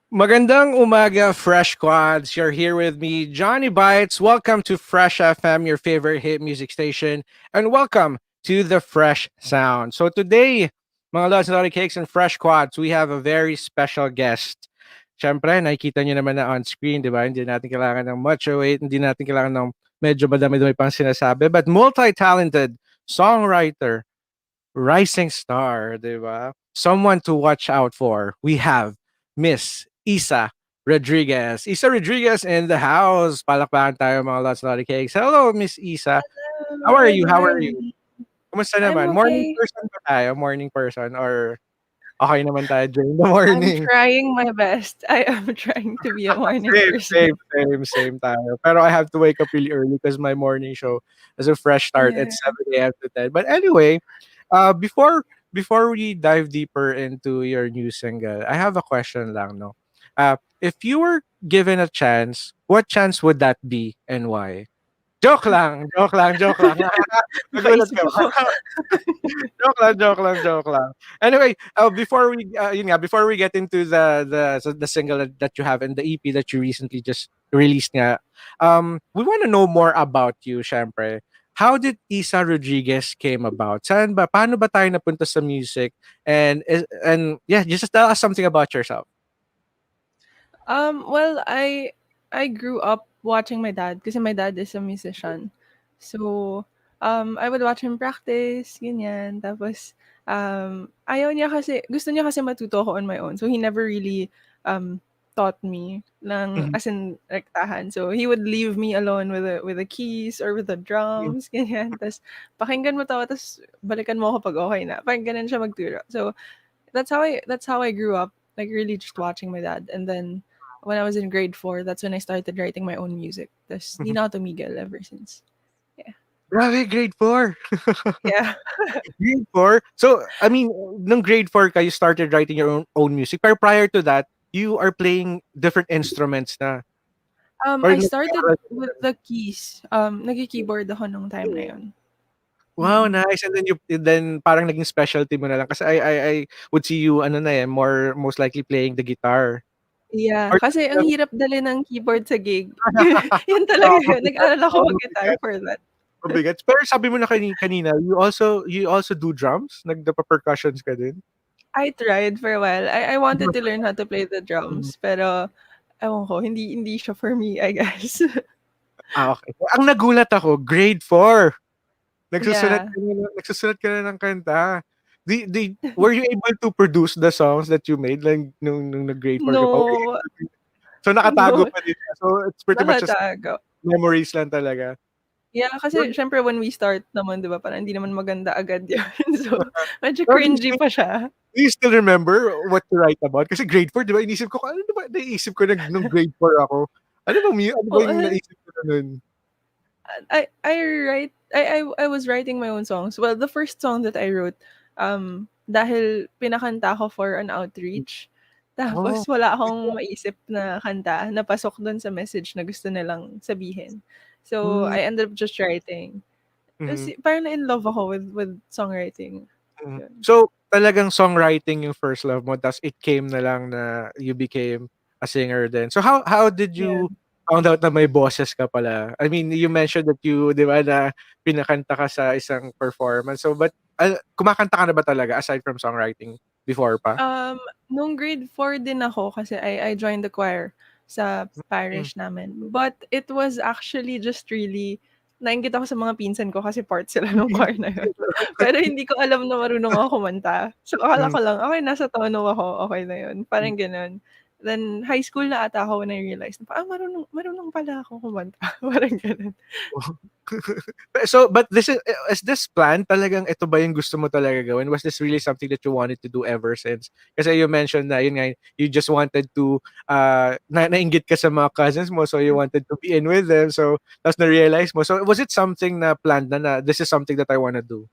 Magandang umaga, Fresh Quads. You're here with me, Johnny Bites. Welcome to Fresh FM, your favorite hit music station, and welcome to the Fresh Sound. So today, mga Lods and Lolly Cakes and Fresh Quads, we have a very special guest. Siyempre, nakikita nyo naman na on screen, di ba? Hindi natin kailangan ng much weight, hindi natin kailangan ng medyo madami-dami pang sinasabi, but multi-talented songwriter, rising star, di ba? Someone to watch out for. We have Miss Issa Rodriguez. Issa Rodriguez in the house. Palakpakan tayo mga Lots Lottie Cakes. Hello, Miss Issa. How are Good you? How are you? morning. Kumusta I'm naman? Morning okay. person ba tayo? Morning person? Or okay naman tayo during the I'm morning? trying my best. I am trying to be a morning Same, same, person. same tayo. Pero I have to wake up really early because my morning show is a fresh start Yeah. at 7 a.m. to 10. But anyway, before we dive deeper into your new single, I have a question lang, no? If you were given a chance, what chance would that be and why? Joke lang, joke lang, joke lang. Nagulat Napaisip ka ba? ako. Joke lang, joke lang, joke lang. Anyway, before we get into the single that you have and the EP that you recently just released nga, we want to know more about you, syempre. How did Isa Rodriguez came about? Saan ba? Paano ba tayo napunta sa music? And yeah, just tell us something about yourself. Well, I grew up watching my dad kasi my dad is a musician. So, I would watch him practice, ganyan. Tapos, ayaw niya kasi, gusto niya kasi matuto ako on my own. So, he never really taught me ng, Mhm, as in, rektahan. So, he would leave me alone with the keys or with the mhm, drums, ganyan. Tapos, pakinggan mo to, tapos balikan mo ako pag okay na. Parang ganun siya magturo. So, that's how I grew up, like really just watching my dad. And then when I was in grade 4, that's when I started writing my own music. Tapos di mhm. na ako tumigil ever since. Yeah. Grabe, grade 4. Yeah. Grade 4? So, I mean, nung grade 4 ka, you started writing your own music. Pero prior to that, you are playing different instruments na. Or I started nag-aaral ka na with din? the keys. Nagki-keyboard ako nung time na yun. Wow, Mm. nice. And then parang naging specialty mo na lang kasi I would see you ano na most likely playing the guitar. Yeah, Or kasi ang talagang hirap dalhin ng keyboard sa gig. Yun talaga oo, yun. mabigat. Nag-aral ako Oo, mag-guitar mabigat, for that. mabigat. Pero sabi mo na kanina, you also do drums? Nagpa-percussions ka din? I tried for a while. I wanted to learn how to play the Mm. drums, pero ewan ko, hindi siya for me, I guess. Okay. Ang nagulat ako, grade 4. Yeah. Nagsusulat ka na ng kanta. Were you able to produce the songs that you made like nung nag-grade 4 ka pa? Were you No, able to so nakatago no, pa din siya. So it's pretty much just nakatago. memories lang talaga. Yeah, kasi Yun, siyempre when we start naman 'di ba, parang hindi naman maganda agad yun. So, medyo pero cringy pa siya. do you still remember what to write about? Kasi grade 4 'di ba inisip ko, ano ba naiisip ko nung grade 4 ako? Ano ba Oo, yung naisip ko na nun? I was writing my own songs. Well, the first song that I wrote, dahil pinakanta ko for an outreach, Oh, tapos wala akong maisip na kanta na pasok dun sa message na gusto nilang sabihin. So, hmm, I ended up just writing. mhm. Kasi parang na-in-love ako with songwriting. Mm. Yun. So, talagang songwriting yung first love mo ta's it came na lang na you became a singer din. So, how did Yeah. you found out na may boses ka pala? I mean, you mentioned that 'di ba, na pinakanta ka sa isang performance. So, but, kumakanta ka na ba talaga aside from songwriting before pa? Um, nung grade 4 din ako kasi I joined the choir sa Hmm. parish namin. But it was actually just really nainggit ako sa mga pinsan ko kasi part sila nung choir na yun. Pero hindi ko alam na marunong ako kumanta. So, akala Hmm. ko lang, okey nasa tono ako, okey na yun, parang gano'n. Then high school na ata ako when I realized na, marunong marunong pala ako kumanta, parang gano'n. So, but is this plan talagang ito ba yung gusto mo talaga gawin? Was this really something that you wanted to do ever since? Kasi you mentioned na yun nga, you just wanted to, nainggit ka sa mga cousins mo, so you wanted to be in with them, so tapos na-realize mo. So, was it something na planned na this is something that I wanna do?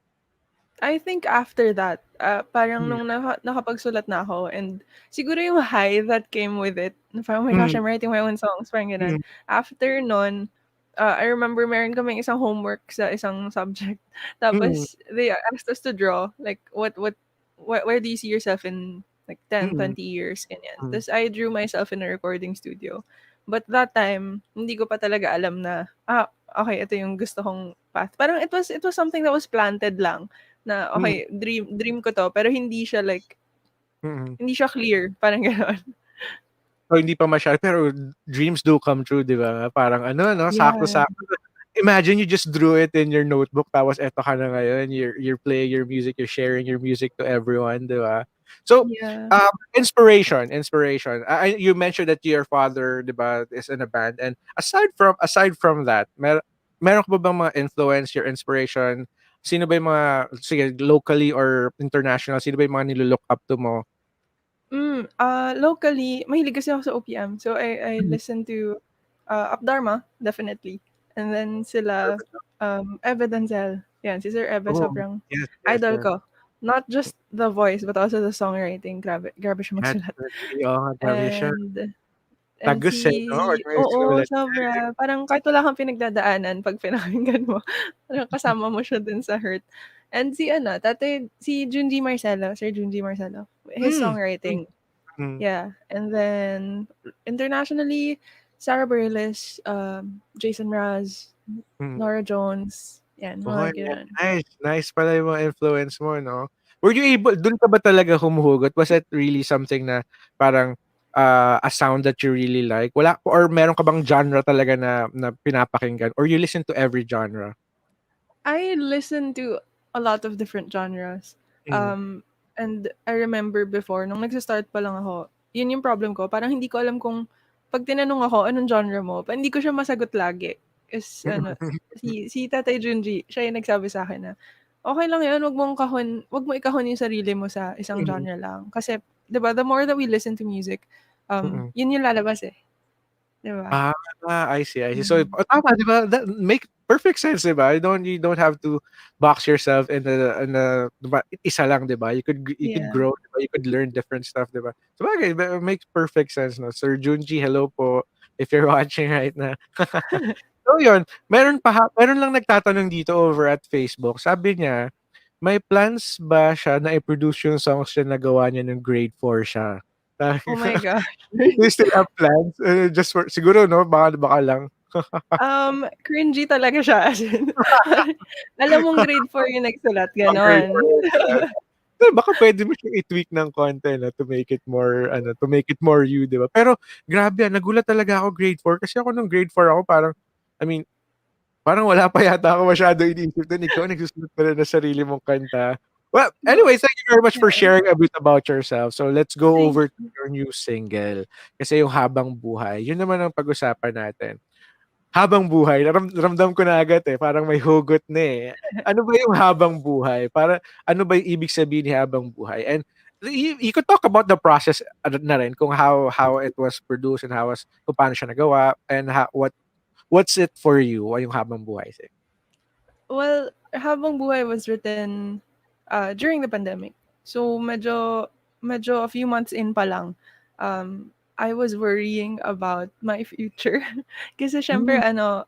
I think after that, parang Hmm, nung nakapagsulat na ako and siguro yung high that came with it, na parang, "Oh my gosh, hmm, I'm writing my own songs," parang gano'n. hmm, After nun, I remember meron kaming isang homework sa isang subject, mm, tapos they asked us to draw, like, where do you see yourself in like 10, Mm, 20 years, ganyan. mm, Tapos I drew myself in a recording studio. But that time, hindi ko pa talaga alam na, okay, ito yung gusto kong path. Parang it was something that was planted lang na, mm, okay, dream ko to, pero hindi siya like, mm. hindi siya clear, parang gano'n. So, hindi pa masyado pero dreams do come true, 'di ba? Parang ano 'no, Yeah, sakto-sakto. Imagine you just drew it in your notebook tapos eto ka na ngayon, you're playing your music, you're sharing your music to everyone, 'di ba? So, yeah. inspiration. You mentioned that your father, 'di ba, is in a band and aside from that, meron ka ba bang mga influence, your inspiration? Sino ba yung mga sige, locally or international, sino ba yung mga nilo-look up to mo? Locally, mahilig kasi ako sa OPM. So I Hmm, listen to Up Dharma, definitely. And then sila Eve Denzel. Yan, si Sir Eve oo. sobrang Yes, yes, idol yes. ko. Not just the voice but also the songwriting. Grabe, grabe siya Yes, magsulat. agree. Oo nga, grabe siya. And Tagus, eh, 'no? Wag mo yung oo, sinulat. sobra. Parang kahit wala kang pinagdadaanan 'pag pinakinggan mo, parang kasama mo siya dun sa hurt. And si Junji Marcelo, Sir Junji Marcelo, his Hmm, hmm, songwriting. hmm, Yeah, and then internationally, Sarah Bareilles, Jason Mraz, hmm. Norah Jones, yan, Okey, mga gano'n. nice. Nice pala yung mga influence mo 'no? Were you able dun ka ba talaga humuhugot? Was it really something na parang, a sound that you really like? Wala or meron ka bang genre talaga na na pinapakinggan or you listen to every genre? I listen to a lot of different genres. Hmm, And I remember before, nung nagsa-start pa lang ako, yun yung problem ko. Parang hindi ko alam kung, pag tinanong ako, anong genre mo? Hindi ko siya masagot lagi. Is, ano, si Tatay Junji, siya yung nagsabi sa akin na, okay lang yun, wag mo ikahon yung sarili mo sa isang mm, genre lang. Kasi, di ba, the more that we listen to music, mm. yun yung lalabas eh. Di ba? Ah, I see, I see. So, Mm. tama 'di ba? That make perfect sense 'di ba? You don't have to box yourself in a 'di ba, isa lang 'di ba? You could Yeah. grow 'di ba? You could learn different stuff 'di ba? Sabagay makes perfect sense 'no. Sir Junji, hello po if you're watching right now. So yun, meron lang nagtatanong dito over at Facebook. Sabi niya, may plans ba siya na i-produce yung songs niya na gawa niya nung grade 4 siya? Oh my gosh. Do you still have plans? Just for siguro 'no, baka lang. Cringy talaga siya as in alam mong grade 4 yung nagsulat, Oh, grade gano'n. 4 yun talaga. Eh, baka puwede mo siyang i-tweak ng konti 'no, to make it more ano, to make it more you, 'di ba? Pero grabe, nagulat talaga ako grade 4 kasi ako nung grade 4 ako parang I mean, parang wala pa yata ako masyadong iniisip dun, ikaw nagsusulat ka na ng sarili mong kanta. Well, No, anyway, thank you very much for yeah, sharing a bit about yourself. So, let's go thank over to you. your new single, kasi yung Habang Buhay, yun naman ang pag-usapan natin. Habang buhay ramdam ko na agad, eh, parang may hugot na, eh. Ano ba yung habang buhay? Para ano ba yung ibig sabihin ni habang buhay? And you could talk about the process ano na rin kung how it was produced and kung paano siya nagawa and what's it for you, yung habang buhay? Sige. Well, Habangbuhay was written, during the pandemic. So medyo a few months in pa lang, I was worrying about my future. Kasi siyempre Hmm, ano,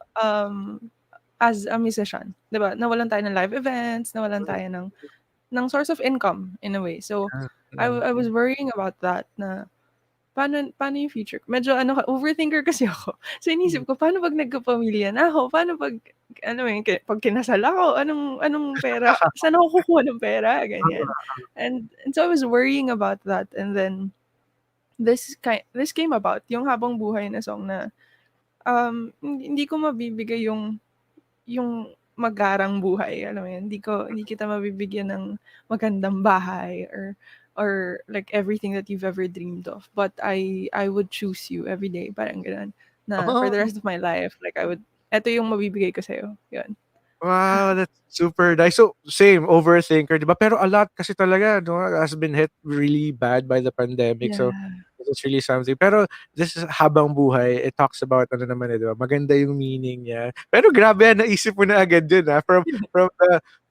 as a musician, 'di ba, nawalan tayo ng live events, nawalan mm, tayo ng source of income in a way. So, yeah, I was worrying about that na paano yung future ko? Medyo ano overthinker kasi ako. So mm. inisip ko, paano 'pag nagkapamilya na ako? Paano 'pag ano mo yun, 'pag kinasal ako, anong pera, saan ako kukuha ng pera, ganyan. And so I was worrying about that and then this came about, yung Habang Buhay na song na, hindi ko mabibigay yung magarang buhay, alam mo yun? Hindi kita mabibigyan ng magandang bahay or like everything that you've ever dreamed of. But I would choose you every day, parang gano'n. Na for the Oh. rest of my life, like eto yung mabibigay ko sa'yo, yun. Wow, that's super nice. So, same, overthinker, 'di ba? Pero a lot kasi talaga 'no, has been hit really bad by the pandemic. So, Yeah. it's really something. Pero this is Habang Buhay, it talks about ano naman, eh, 'di ba? Maganda yung meaning niya. Pero grabe, naisip mo na agad yun,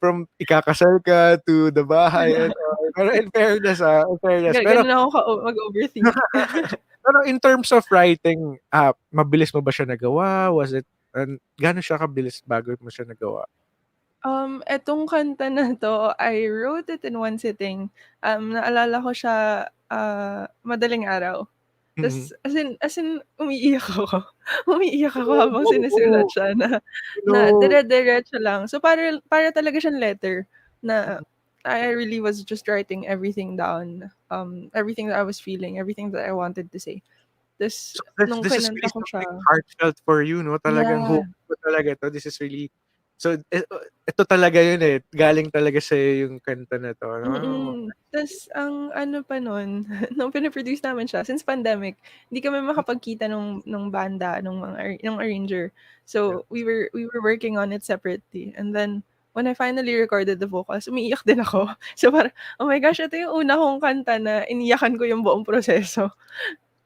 from ikakasal ka to the bahay and all. Pero in fairness, pero Gano'n ako mag-overthink. pero in terms of writing, mabilis mo ba siya nagawa? Was it gaano siya kabilis bago mo siya nagawa? Etong kanta na 'to, I wrote it in one sitting. Naalala ko siya, madaling araw. Mhm. Tas as in umiiyak ako. Umiiyak ako habang Oh, sinusulat oh, siya na na no. dire-diretso lang. So, para talaga siyang letter na I really was just writing everything down, everything that I was feeling, everything that I wanted to say. Tas So this nung this is kinanta really ko something siya, heartfelt for you 'no, talagang yeah. hope mo talaga 'to. This is really so ito talaga yun, eh, galing talaga sa'yo yung kanta na 'to 'no? Tas ang ano pa nun, nung pino-produce namin siya since pandemic, hindi kami makapagkita nung banda, nung arranger. Yeah. So, we were working on it separately and then when I finally recorded the vocals, umiiyak din ako. So, parang, "Oh my gosh, ito yung una kong kanta na iniyakan ko yung buong proseso."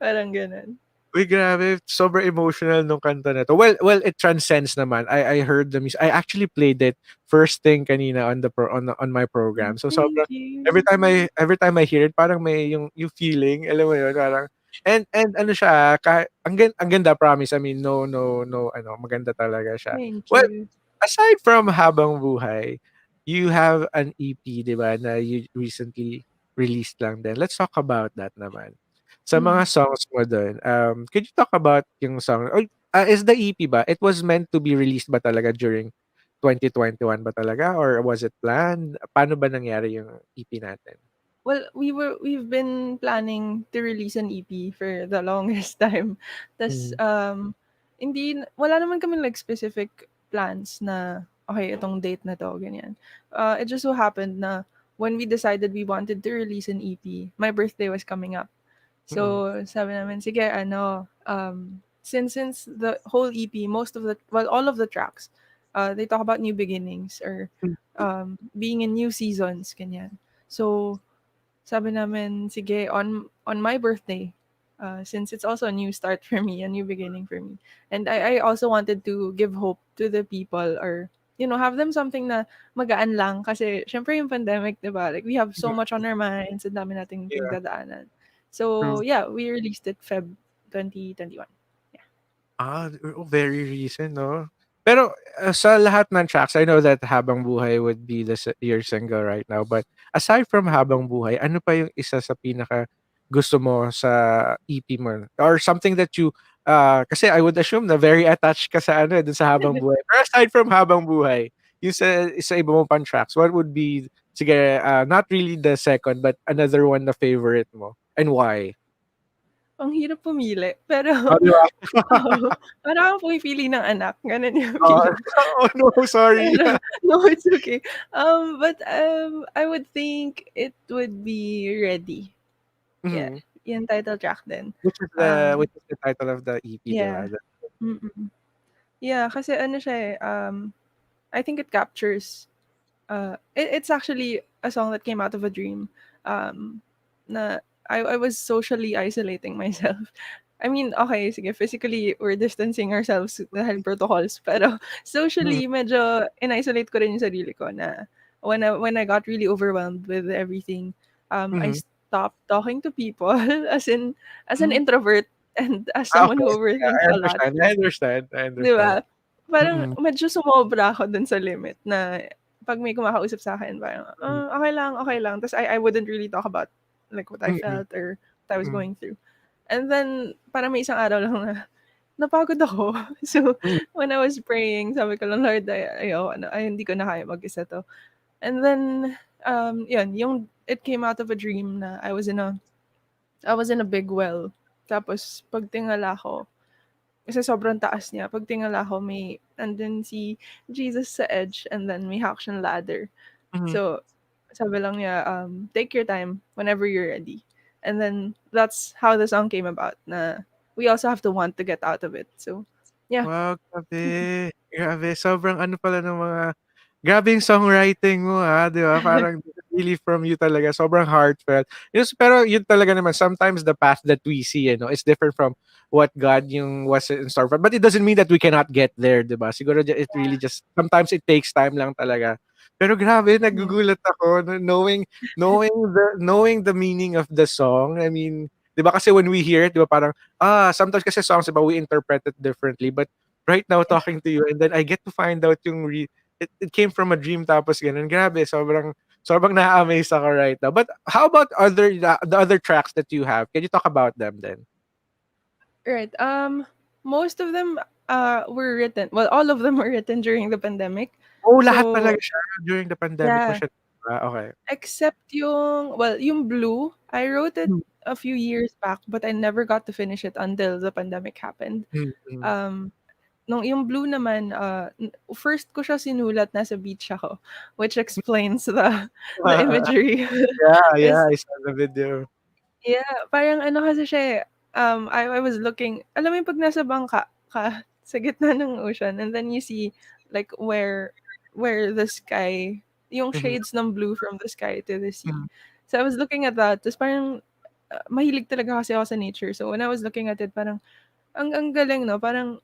Parang gano'n. Uy, grabe sobrang emotional nung kanta na 'to. Well, it transcends naman. I heard the music. I actually played it first thing kanina on the on my program. So Thank sobrang you. every time I hear it parang may yung feeling, alam mo yun, parang and ano siya, ang ganda promise. I mean, no ano, maganda talaga siya. Thank Well, you. aside from Habang Buhay, you have an EP, 'di ba, na you recently released lang din. Let's talk about that naman. Sa mga Hmm. songs mo dun, could you talk about yung song or, is the EP ba, it was meant to be released ba talaga during 2021 ba talaga or was it planned? Paano ba nangyari yung EP natin? Well, we've been planning to release an EP for the longest time. Tas, Hmm, hindi wala naman kaming like specific plans na, "Okay, itong date na 'to," ganyan. It just so happened na when we decided we wanted to release an EP, my birthday was coming up. mm. So, sabi namin, "Sige ano, since the whole EP, most of the well, all of the tracks, they talk about new beginnings or, Hmm, being in new seasons," ganyan. So, sabi namin, sige, on my birthday, since it's also a new start for me, a new beginning for me. And I also wanted to give hope to the people or, have them something na magaan lang. Kasi, syempre yung pandemic, di ba? Like, we have so much on our minds. Ang dami nating yeah, pinagdadaanan. So, true. yeah, we released it Feb 2021. Yeah. Very recent 'no? Pero, sa lahat ng tracks, I know that Habang Buhay would be your single right now, but aside from Habang Buhay, ano pa yung isa sa pinakagusto mo sa EP mo or something that you, kasi I would assume na very attached ka sa ano, eh, dun sa Habang Buhay. Pero aside from Habang Buhay, yung sa iba mo pang tracks, what would be sige, not really the second but another one na favorite mo and why? Ang hirap pumili. Pero, Oh, 'di ba? oo, parang akong pumipili ng anak. Ganun yung Oo. feeling ko. Oh, no, sorry. Pero no, it's okay. But I would think it would be Ready. Yeah, Mhm. yung title track din. Which is the title of the EP, 'di ba? Yeah. Mm. Yeah, kasi ano siya, eh, I think it captures, it's actually a song that came out of a dream, um, na I was socially isolating myself. I mean, okay, sige, physically, we're distancing ourselves dahil protocols, pero Mhm, socially, medyo in-isolate ko rin yung sarili ko na when I got really overwhelmed with everything, I mhm. stopped talking to people as an Hmm, introvert and as someone okey. who Yeah, overthinks I a lot. understand, I understand, I 'Di understand. ba? Parang Mm, medyo sumobra ako dun sa limit na 'pag may kumakausap sa'kin parang, mm, okey lang." Ta's I wouldn't really talk about, like, what I mm, felt or what I was mm, going through. And then parang may isang araw lang na napagod ako. So, mm, when I was praying sabi ko lang, "Lord, ayoko na, hindi ko na kaya mag-isa 'to." And then, yun, yung it came out of a dream na I was in a big well. Tapos pagtingala ko kasi sobrang taas niya. Pag tingala ko andun si Jesus sa edge and then may hawak siyang ladder. mhm. So, sabi lang niya, "Take your time whenever you're ready." And then that's how the song came about na we also have to want to get out of it. So, yeah. Wow, grabe. Grabe, sobrang ano pala ng mga grabe yung songwriting mo, 'di ba? Parang really from you talaga, sobrang heartfelt. Pero yun talaga naman sometimes the path that we see, is different from what God yung was in store for but it doesn't mean that we cannot get there, 'di ba? Siguro it really just sometimes it takes time lang talaga. Pero grabe Yeah. nagugulat ako knowing the meaning of the song. I mean, 'di ba kasi when we hear it, 'di ba parang, sometimes kasi songs, 'di ba, we interpret it differently but right now Yeah. talking to you and then I get to find out yung it came from a dream tapos gano'n. Grabe, sobrang sobrang na-a-amaze ako right now. But how about the other tracks that you have? Can you talk about them then? Right. Most of them were written. Well, all of them were written during the pandemic. Oh, lahat So talaga siya during the pandemic mo yeah, siya okay. except yung Blue, I wrote it Hmm, a few years back, but I never got to finish it until the pandemic happened. mm. Um, nung yung Blue naman, first ko siya sinulat nasa beach ako, which explains the imagery. Yeah, yeah, Is I saw the video. Yeah, parang ano kasi siya, eh, I was looking alam mo yung 'pag nasa bangka ka sa gitna ng ocean and then you see like where the sky yung Mhm, shades ng blue from the sky to the sea. mhm, So I was looking at that ta's parang, mahilig talaga kasi ako sa nature. So when I was looking at it parang ang galing 'no, parang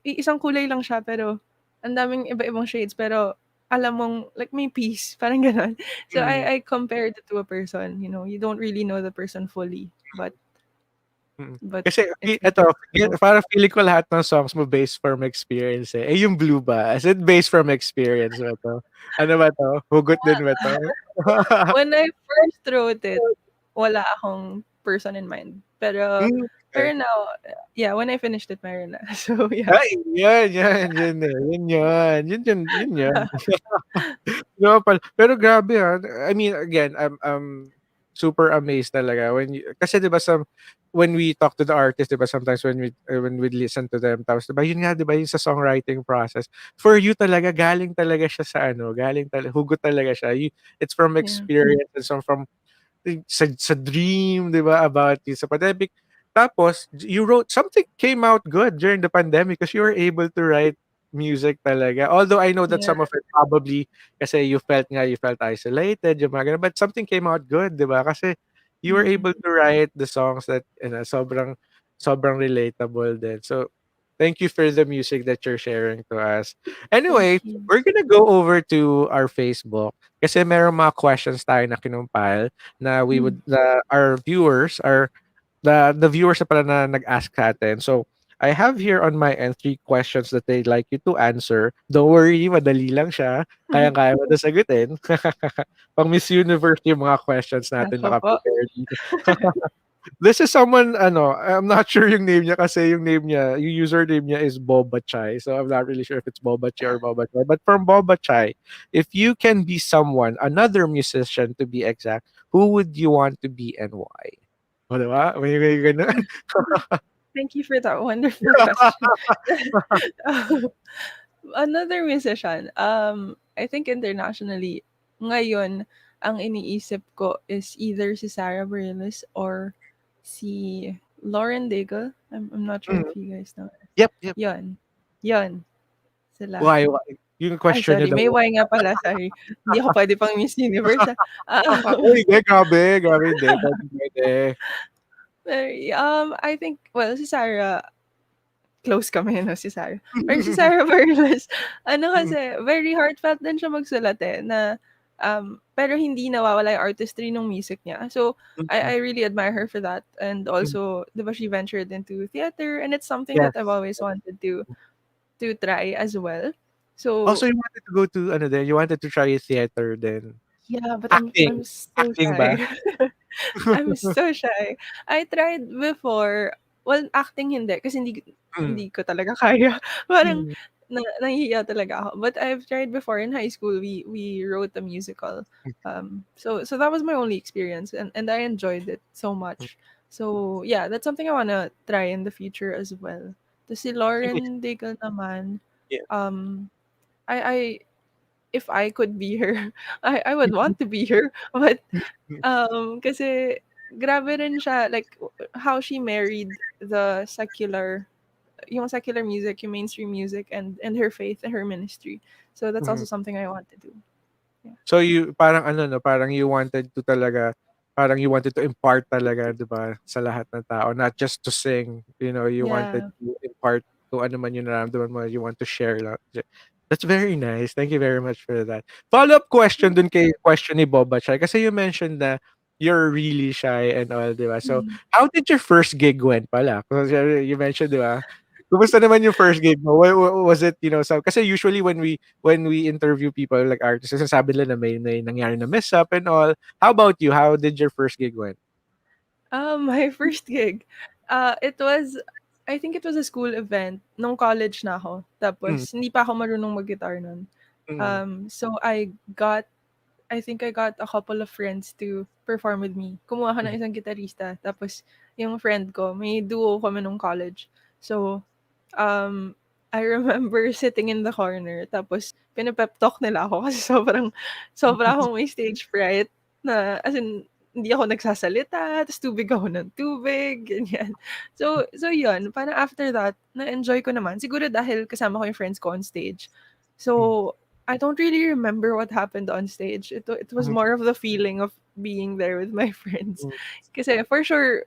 isang kulay lang siya pero ang daming iba-ibang shades pero alam mong like may peace, parang gano'n. So mm. I compared it to a person, you don't really know the person fully, Mm. but Kasi it's eto, beautiful. parang feeling ko lahat ng songs mo based from experience, eh. Eh, yung Blue ba, is it based from experience ba 'to? Ano ba 'to, hugot din ba 'to? When I first wrote it, wala akong person in mind. Pero Hmm, pero okey. now, yeah, when I finished it meron na. So yeah. Ay, yan, yun, eh, yun yun, yun yun. No, pero grabe, I mean, again, I'm super amazed talaga when kasi 'di ba when we talk to the artist, 'di ba, sometimes when we listen to them tapos 'di ba yun nga 'di ba yung sa songwriting process, for you talaga galing talaga siya sa ano, hugot talaga siya. It's from Yeah. experience and from sa dream, 'di ba, about yung sa pandemic. Tapos you wrote something came out good during the pandemic because you were able to write music talaga. Although I know that Yeah. some of it probably kasi you felt isolated, yung mga gano'n, but something came out good, 'di ba? Kasi you were Mm. able to write the songs that, sobrang sobrang relatable din. So, thank you for the music that you're sharing to us. Anyway, Thank you. we're gonna go over to our Facebook kasi merong mga questions tayo na kinumpile na Mm. our viewers are the viewers na pala na nag-ask sa'tin. So, I have here on my end 3 questions that they'd like you to answer. Don't worry, madali lang siya. Kayang-kaya mo na sagutin. Pang Miss Universe yung mga questions natin Naku po. naka-prepare dito. This is someone ano, I'm not sure yung name niya kasi yung username niya is Boba Chai. So I'm not really sure if it's Boba Chai or Boba Chai. But from Boba Chai, if you can be someone, another musician to be exact, who would you want to be and why? Oh, di ba? May ganun. Thank you for that wonderful question. Another musician, I think internationally, ngayon, ang iniisip ko is either si Sarah Bareilles or si Lauren Daigle. I'm not sure Mm. if you guys know her. Yep, yep. Yun. Yun, sila. Why? Yung Ay, question niya sorry, daw. may why nga pala, sorry. Hindi ako puwede pang Miss Universe, Uy, hindi, grabe, grabe, hindi. Pwede, pwede. I think, well, si Sarah, close kami 'no, si Sarah. Pero si Sarah Bareilles, ano Mm, kasi, very heartfelt din siya magsulat, eh, na, pero hindi nawawala yung artistry nung music niya. So, mm, I really admire her for that and mm. also, 'di ba, she ventured into theater and it's something that I've Yes. always wanted to try as well. Also, So, you wanted to go to ano din, you wanted to try theater din. yeah, but I'm Acting. so Acting ba? shy. I'm so shy. I tried before, well, acting hindi kasi Mm, hindi ko talaga kaya. Parang mm, nahihiya talaga ako. But I've tried before in high school. We wrote a musical. So that was my only experience and I enjoyed it so mm. much. So yeah, that's something I wanna try in the future as well. To si Sige, Lauren Daigle naman, yeah. um, I if I could be her, I would want to be her. But kasi grabe rin siya like how she married the yung secular music, yung mainstream music and her faith and her ministry. So that's Mhm. also something I want to do. Yeah. So parang ano 'no, parang you wanted to talaga parang you wanted to impart talaga 'di ba, sa lahat ng tao, not just to sing, you wanted Yeah. to impart kung ano man yung nararamdaman mo, you want to share that's very nice, thank you very much for that. Follow-up question dun kay question ni Boba Chai, kasi you mentioned na you're really shy and all, 'di ba? So, Mm. how did your first gig went pala? Kasi you mentioned, 'di ba? Kumusta naman yung first gig mo? Was it, kasi usually when we interview people like artists, sinasabi nila na may nangyari na mess up and all. How about you? How did your first gig went? My first gig, it was I think it was a school event nung college na ako. Mm, Tapos hindi pa ako marunong mag-guitar nun. mm, So I think I got a couple of friends to perform with me. Kumuha ka ng mhm, isang gitarista, tapos yung friend ko, may duo kami nung college. So, um, I remember sitting in the corner, tapos pinapep talk nila ako kasi sobra akong may stage fright na, as in, hindi ako nagsasalita, tapos tubig ako ng tubig, ganyan. So yun, parang after that, na-enjoy ko naman. Siguro dahil kasama ko yung friends ko on stage. mm, So, I don't really remember what happened on stage. It was mhm, more of the feeling of being there with my friends. mm. Kasi for sure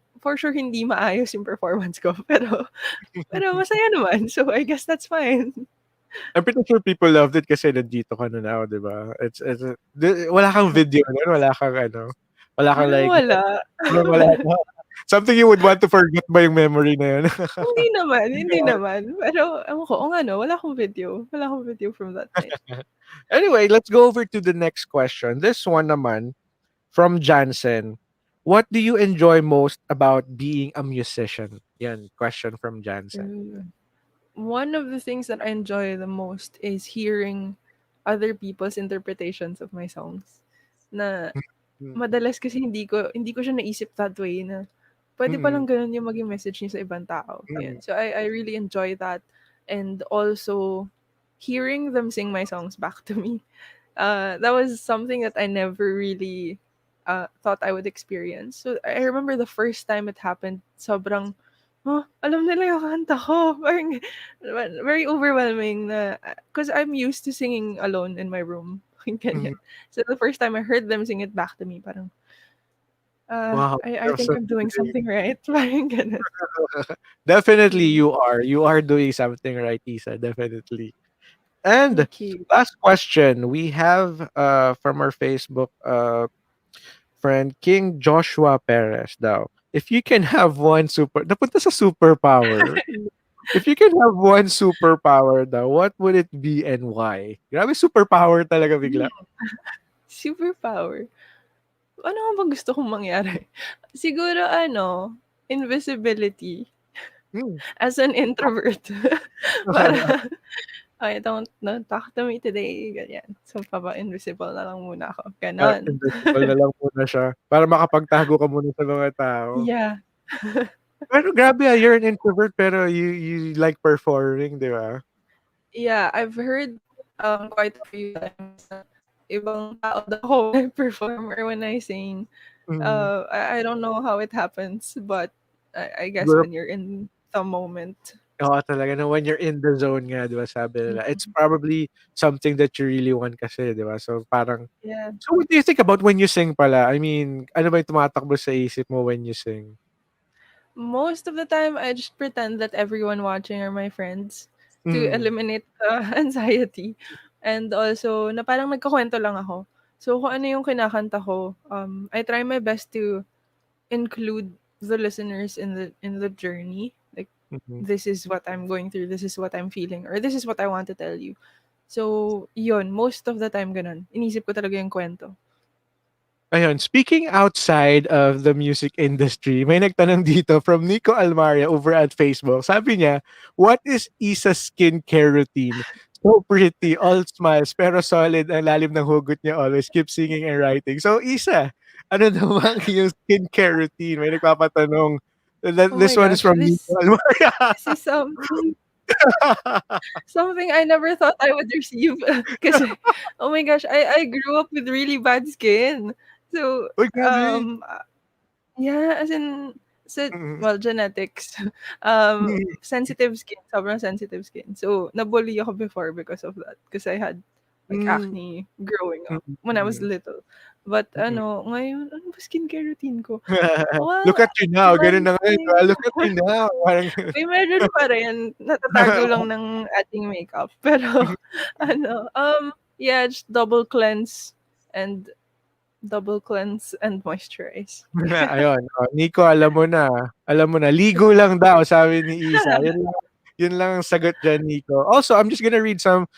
hindi maayos yung performance ko, pero masaya naman. So I guess that's fine. I'm pretty sure people loved it kasi nandito ka na now, 'di ba? Wala kang video nun, wala kang ano, wala kang Parang like wala. wala na. Something you would want to forget ba yung memory na yun? Hindi naman. Pero ewan ko, oo nga 'no, wala akong video from that night. Anyway, let's go over to the next question. This one naman from Jansen. What do you enjoy most about being a musician? Yan, question from Jansen. Hmm. One of the things that I enjoy the most is hearing other people's interpretations of my songs. Na Mm, madalas kasi hindi ko siya naisip that way na puwede mm, palang gano'n yung maging message niya sa ibang tao, mm, ayun. So I really enjoy that, and also hearing them sing my songs back to me. That was something that I never really, thought I would experience. So I remember the first time it happened, sobrang, "Huh, alam nila yung kanta ko." Parang very overwhelming na, 'cause I'm used to singing alone in my room, mm. ganyan. So the first time I heard them sing it back to me, parang, Wow, I that's think so I'm doing great. something right, parang gano'n. Definitely Mm, you are. You are doing something right, Isa. Definitely. And thank you. last question we have from our Facebook friend King Joshua Perez daw. If you can have one napunta sa superpower. If you can have one superpower daw, what would it be and why? Grabe superpower talaga bigla. Hmm, superpower. Ano nga bang gusto kong mangyari? Siguro ano, invisibility Hmm. as an introvert. Para, "Okey, don't talk to me today," ganyan. So, papa-invisible na lang muna ako, gano'n. Invisible na lang muna siya para makapagtago ka muna sa mga tao. Yeah. Pero grabe, you're an introvert pero you like performing, 'di ba? Yeah, I've heard, quite a few times na ibang tao daw ako when I perform or when I sing. Mm. I don't know how it happens, but I guess Siguro when you're in the moment. oo talaga na when you're in the zone nga, 'di ba sabi nila, it's Mm, probably something that you really want kasi, 'di ba? yeah. So what do you think about when you sing pala? I mean, ano ba yung tumatakbo sa isip mo when you sing? Most of the time, I just pretend that everyone watching are my friends to Hmm, eliminate the anxiety. And also, na parang nagkukuwento lang ako. So, kung ano yung kinakanta ko, I try my best to include the listeners in the journey. Like, mhm. this is what I'm going through, this is what I'm feeling, or this is what I want to tell you. So, yun, most of the time ganun. Inisip ko talaga yung kwento. Ayun, speaking outside of the music industry, may nagtanong dito from Nico Almaria over at Facebook. Sabi niya, "What is Isa's skincare routine? So pretty, all smiles, pero solid ang lalim ng hugot niya always. Keep singing and writing." So Isa, ano namang iyong skincare routine? May nagpapatanong. Oh This my one is gosh, from Nico Almaria. this is something I never thought I would receive. Kasi, oh my gosh, I grew up with really bad skin. So, Uy, grabe. yeah, as in, Mm, well, genetics. mm, Sensitive skin, sobrang sensitive skin. So, nabully ako before because of that. Because I had like mm, acne growing mm, up when I was mm, little. But mm. ngayon, ano ba skincare routine ko? Well, Look at you now, gano'n one na ngayon, 'di ba? thing Look at you now, parang may meron pa rin, natatago lang ng ating makeup. Pero ano, yeah, just and double cleanse and moisturize. Ayun, oh, Nico alam mo na, ligo lang daw sabi ni Isa, yun lang Yun lang ang sagot diyan, Nico. Also, I'm just gonna read some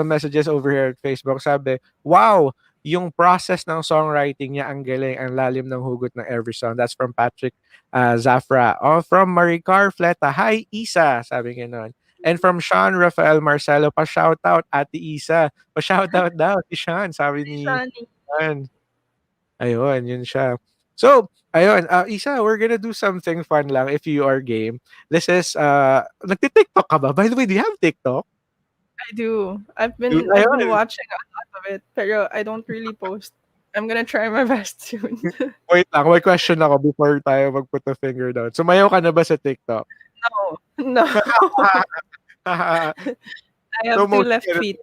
messages over here at Facebook. Sabi, "Wow, yung process ng songwriting niya ang galing, ang lalim ng hugot ng every song." That's from Patrick Zafra. Oh, from Maricar Fleta, "Hi, Isa." Sabi gano'n. And from Sean Rafael Marcelo, "Pa-shoutout, Ate Isa." Pa-shoutout daw si Sean, sabi Si ni Shani. Sean. Ayun, yun siya. So, ayun, Isa, we're gonna do something fun lang if you are game. This is, nagti-TikTok ka ba? By the way, do you have TikTok? I do. I've been Ayun. watching a lot of it, pero I don't really post. I'm gonna try my best soon. Wait lang, may question ako before tayo mag-put the finger down. Sumayaw ka na ba sa TikTok? No, no. I So, have two mostly left ano. feet.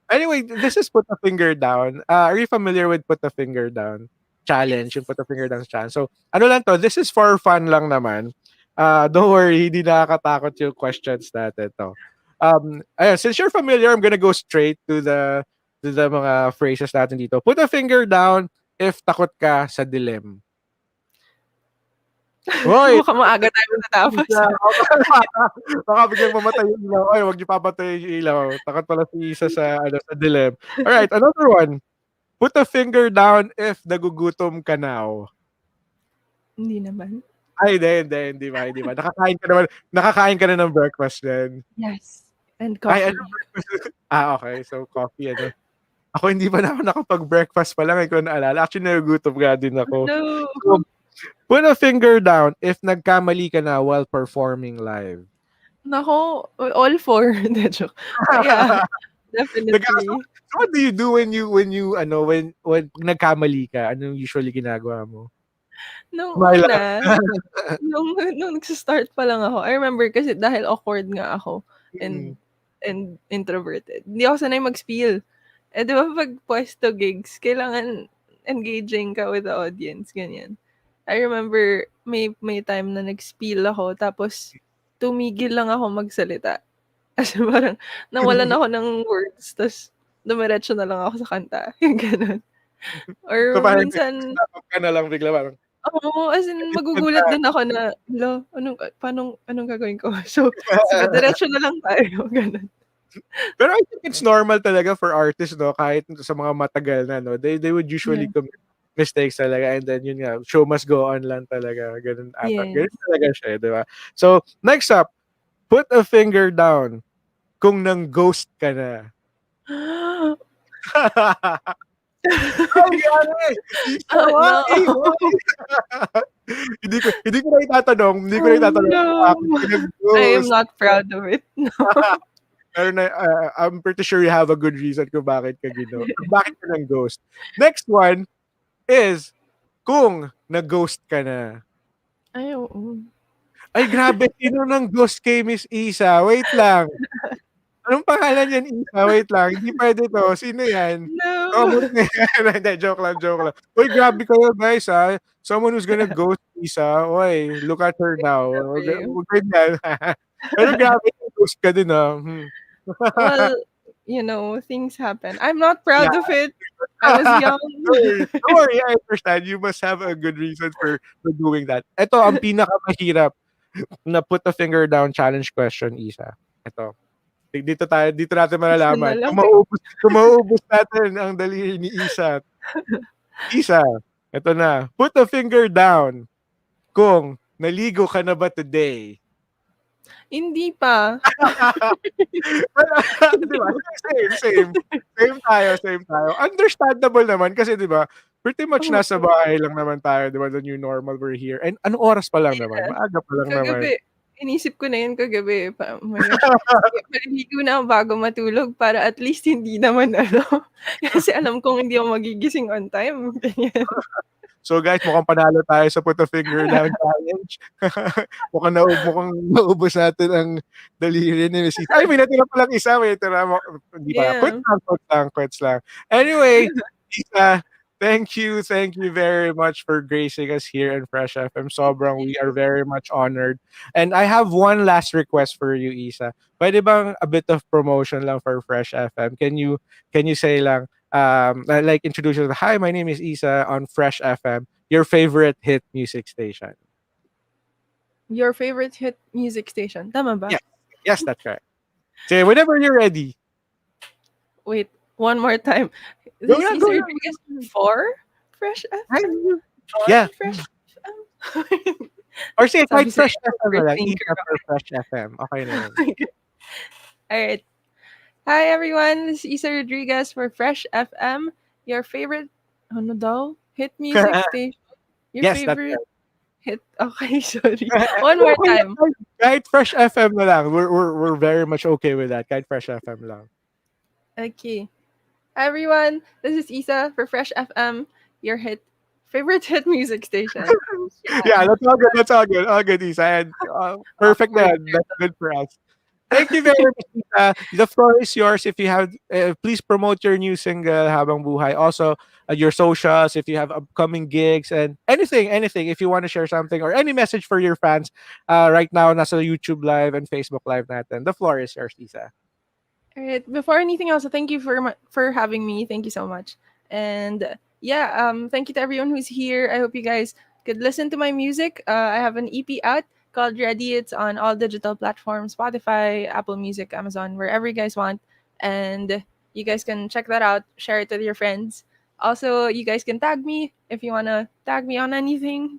Anyway, this is put a finger down. Are you familiar with put a finger down challenge? Yung Yes. put a finger down challenge. So, ano lang to, this is for fun lang naman. Don't worry, hindi nakakatakot yung questions natin to. Ayun, since you're familiar, I'm gonna go straight to the mga phrases natin dito. Put a finger down if takot ka sa dilim. Hoy! Mukhang maaga tayo matatapos. Baka biglang mamatay yung ilaw. Ay, wag niyo papatayin yung ilaw. Takot pala si Isa sa dilim. Alright, another one. Put a finger down if nagugutom ka now. Hindi naman. Ay, hindi ba. Nakakain ka na ng breakfast din. Yes. And Ay, ano coffee. breakfast? Okay. So, coffee, ano. Ako hindi pa na ako nakapag-breakfast pa lang, hindi ko naalala. Actually, nagugutom nga din ako. No. So, put a finger down if nagkamali ka na while performing live. Naku, all four. Hindi, joke. Yeah, Nag-aasa definitely. So what do you do when nagkamali ka? Anong usually ginagawa mo? Nung Smile lang. una, nung nagsa-start pa lang ako, I remember kasi dahil awkward nga ako Mm. and introverted, hindi ako sanay mag-spiel. Eh, 'di ba 'pag puesto gigs, kailangan engaging ka with the audience, ganyan. I remember may time na nag-spiel ako tapos tumigil lang ako magsalita. Kasi parang nawalan ako ng words ta's dumiretso na lang ako sa kanta, yung gano'n. So Or parang minsan stop ka na lang bigla parang oo, as in instant magugulat na. din ako na, hala, anong gagawin ko? So, sige diretso na lang tayo, gano'n. Pero I think it's normal talaga for artists 'no, kahit sa mga matagal na 'no, they would usually Yeah. commit mistakes talaga and then yun nga, show must go on lang talaga, ganun ata. Yes. Ganun talaga siya, eh, 'di ba? So, next up, put a finger down kung nang-ghost ka na. Ay, grabe! Isa, Oh, why? no. Why? Hindi ko na itatanong kung No. bakit ka I am nag-ghost. not proud of it, no. Pero I'm pretty sure you have a good reason kung bakit ka nang-ghost. Next one is kung nag-ghost ka na. Ay, oo. Ay, grabe, sino nang-ghost kay Miss Isa? Wait lang. Anong pangalan niyan, Isa? Wait lang, hindi puwede 'to. Sino 'yan? No. Common na 'yan. Hindi, joke lang. Uy, grabe kayo guys, Someone who's gonna ghost Isa, uy, look at her now. Grabe. Wag ganyan. Pero grabe nag-ghost ka din, Well, things happen. I'm not proud Yeah. of it. I was young. Don't worry, I understand. You must have a good reason for doing that. Ito ang pinakamahirap na put a finger down challenge question, Isa. Ito. Dito natin Isa na malalaman lang. kung mauubos natin ang daliri ni Isa. Isa, eto na. Put a finger down kung naligo ka na ba today? Hindi pa. Wala, 'di ba? Same. Same tayo. Understandable naman kasi 'di ba, pretty much nasa Oo. bahay lang naman tayo, 'di ba, the new normal, we're here. And anong oras pa lang naman? Yes. Maaga pa lang naman. Kagabi, inisip ko na yun kagabi. Oh my gosh, maliligo na ako bago matulog para at least hindi naman kasi alam kong hindi ako magigising on time, ganyan. So guys, mukhang panalo tayo sa put a finger down challenge. Mukhang naubos natin ang daliri ni Miss Isa. Ay, may natira palang isa, may natira mo hindi pala, Yeah. quits lang. Anyway, Isa, thank you very much for gracing us here in Fresh FM. Sobrang we are very much honored. And I have one last request for you, Isa. Puwede bang a bit of promotion lang for Fresh FM? Can you say lang, like introduce yourself. Hi, my name is Isa on Fresh FM, your favorite hit music station. Your favorite hit music station. Tama ba? Yes. Yes, that's right. Say whenever you're ready. Wait, one more time. Go This is na, go Issa na. Rodriguez for Fresh Ay, FM? yeah. On Fresh FM? Or sige, Sabi kahit sa'yo, Fresh FM na lang. overthinker Isa ako. for Fresh FM. Okay na yun. Alright. Hi everyone, this is Issa Rodriguez for Fresh FM. Your favorite, ano daw? Hit music station? Your Yes, that's favorite right. hit? Okay, sorry. One more Okay lang, time. kahit Fresh FM na lang. We're very much okay with that. Kahit Fresh FM lang. Okay. Hi everyone, this is Isa for Fresh FM, your favorite hit music station. Yeah, Yan. that's all good. That's all good. All good, Isa. And, perfect na Awkward yan. That's good for us. Thank you very much, Isa. The floor is yours. If you have, please promote your new single, Habangbuhay. Also, your socials, if you have upcoming gigs and anything. If you want to share something or any message for your fans, right now, nasa YouTube Live and Facebook Live natin. The floor is yours, Isa. All right. Before anything else, thank you for having me. Thank you so much. And yeah, thank you to everyone who's here. I hope you guys could listen to my music. I have an EP out called Ready. It's on all digital platforms: Spotify, Apple Music, Amazon, wherever you guys want. And you guys can check that out. Share it with your friends. Also, you guys can tag me if you wanna tag me on anything.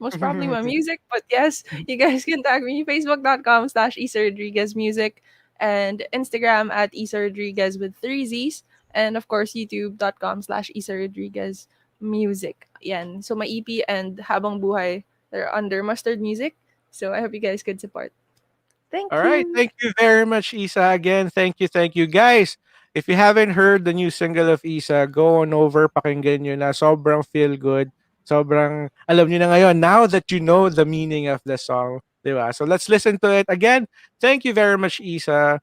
Most probably my music, but yes, you guys can tag me facebook.com/Issa Rodriguez Music and Instagram at Issa Rodriguez with three Z's. And of course, youtube.com/Issa Rodriguez Music. Yan. So my EP and Habang Buhay, they're under Mustard Music. So I hope you guys could support. All Thank right. you. Thank you very much, Isa. Again, thank you. Thank you. Guys, if you haven't heard the new single of Isa, go on over, pakinggan nyo na. Sobrang feel good. Sobrang, alam nyo na ngayon, now that you know the meaning of the song. Diba? So let's listen to it. Again, thank you very much, Isa.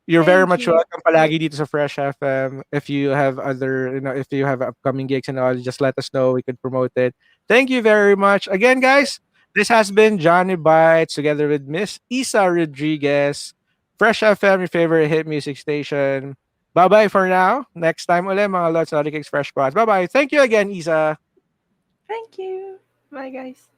You're very Thank much you. welcome palagi dito sa Fresh FM. If you have other, if you have upcoming gigs and all, just let us know. We could promote it. Thank you very much. Again, guys, this has been Johnny Bites together with Miss Isa Rodriguez. Fresh FM, your favorite hit music station. Bye-bye for now. Next time ulit, mga Lots Naughty Kicks Fresh Quads. Bye-bye. Thank you again, Isa. Thank you. Bye, guys.